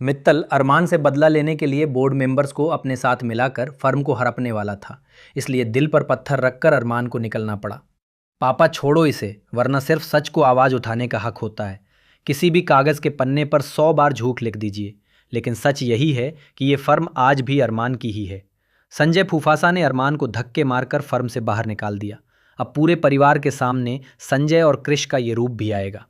मित्तल अरमान से बदला लेने के लिए बोर्ड मेंबर्स को अपने साथ मिलाकर फर्म को हड़पने वाला था। इसलिए दिल पर पत्थर रखकर अरमान को निकलना पड़ा। पापा छोड़ो इसे, वरना सिर्फ सच को आवाज़ उठाने का हक होता है। किसी भी कागज़ के पन्ने पर 100 बार झूठ लिख दीजिए, लेकिन सच यही है कि ये फर्म आज भी अरमान की ही है। संजय फूफासा ने अरमान को धक्के मारकर फर्म से बाहर निकाल दिया। अब पूरे परिवार के सामने संजय और कृष का ये रूप भी आएगा।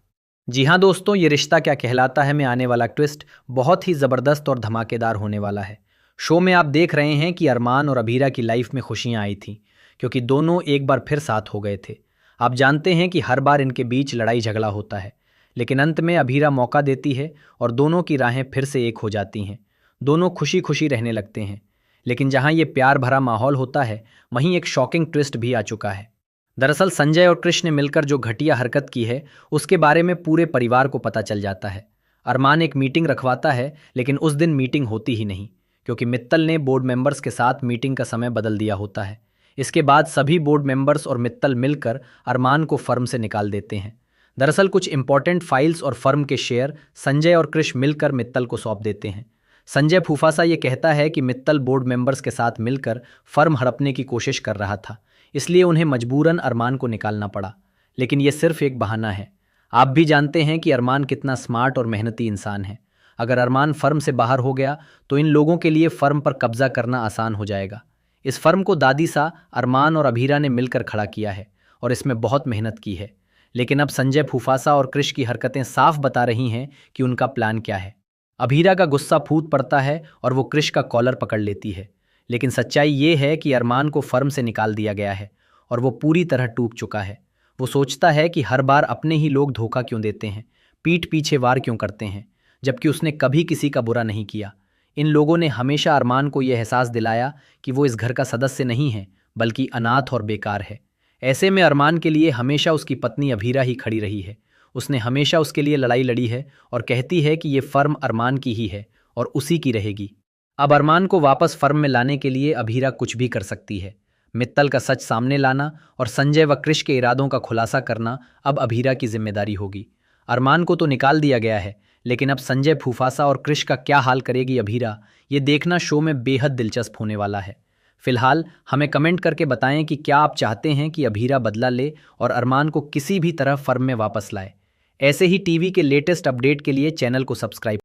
जी हाँ दोस्तों, ये रिश्ता क्या कहलाता है में आने वाला ट्विस्ट बहुत ही ज़बरदस्त और धमाकेदार होने वाला है। शो में आप देख रहे हैं कि अरमान और अभीरा की लाइफ में खुशियाँ आई थीं, क्योंकि दोनों एक बार फिर साथ हो गए थे। आप जानते हैं कि हर बार इनके बीच लड़ाई झगड़ा होता है, लेकिन अंत में अभीरा मौका देती है और दोनों की राहें फिर से एक हो जाती हैं। दोनों खुशी खुशी रहने लगते हैं। लेकिन जहाँ ये प्यार भरा माहौल होता है, वहीं एक शॉकिंग ट्विस्ट भी आ चुका है। दरअसल संजय और कृष्ण ने मिलकर जो घटिया हरकत की है, उसके बारे में पूरे परिवार को पता चल जाता है। अरमान एक मीटिंग रखवाता है, लेकिन उस दिन मीटिंग होती ही नहीं, क्योंकि मित्तल ने बोर्ड मेंबर्स के साथ मीटिंग का समय बदल दिया होता है। इसके बाद सभी बोर्ड मेंबर्स और मित्तल मिलकर अरमान को फर्म से निकाल देते हैं। दरअसल कुछ इंपॉर्टेंट फाइल्स और फर्म के शेयर संजय और कृष्ण मिलकर मित्तल को सौंप देते हैं। संजय फूफासा ये कहता है कि मित्तल बोर्ड मेंबर्स के साथ मिलकर फर्म हड़पने की कोशिश कर रहा था, इसलिए उन्हें मजबूरन अरमान को निकालना पड़ा। लेकिन यह सिर्फ एक बहाना है। आप भी जानते हैं कि अरमान कितना स्मार्ट और मेहनती इंसान है। अगर अरमान फर्म से बाहर हो गया तो इन लोगों के लिए फर्म पर कब्जा करना आसान हो जाएगा। इस फर्म को दादी सा अरमान और अभीरा ने मिलकर खड़ा किया है और इसमें बहुत मेहनत की है। लेकिन अब संजय फूफासा और कृष की हरकतें साफ बता रही हैं कि उनका प्लान क्या है। अभीरा का गुस्सा फूट पड़ता है और वो कृष का कॉलर पकड़ लेती है। लेकिन सच्चाई ये है कि अरमान को फर्म से निकाल दिया गया है और वो पूरी तरह टूट चुका है। वो सोचता है कि हर बार अपने ही लोग धोखा क्यों देते हैं, पीठ पीछे वार क्यों करते हैं, जबकि उसने कभी किसी का बुरा नहीं किया। इन लोगों ने हमेशा अरमान को यह एहसास दिलाया कि वो इस घर का सदस्य नहीं है, बल्कि अनाथ और बेकार है। ऐसे में अरमान के लिए हमेशा उसकी पत्नी अभीरा ही खड़ी रही है। उसने हमेशा उसके लिए लड़ाई लड़ी है और कहती है कि ये फर्म अरमान की ही है और उसी की रहेगी। अब अरमान को वापस फर्म में लाने के लिए अभीरा कुछ भी कर सकती है। मित्तल का सच सामने लाना और संजय व कृष के इरादों का खुलासा करना अब अभीरा की जिम्मेदारी होगी। अरमान को तो निकाल दिया गया है, लेकिन अब संजय फूफासा और कृष का क्या हाल करेगी अभीरा, ये देखना शो में बेहद दिलचस्प होने वाला है। फिलहाल हमें कमेंट करके बताएं कि क्या आप चाहते हैं कि अभीरा बदला ले और अरमान को किसी भी तरह फर्म में वापस लाए। ऐसे ही टीवी के लेटेस्ट अपडेट के लिए चैनल को सब्सक्राइब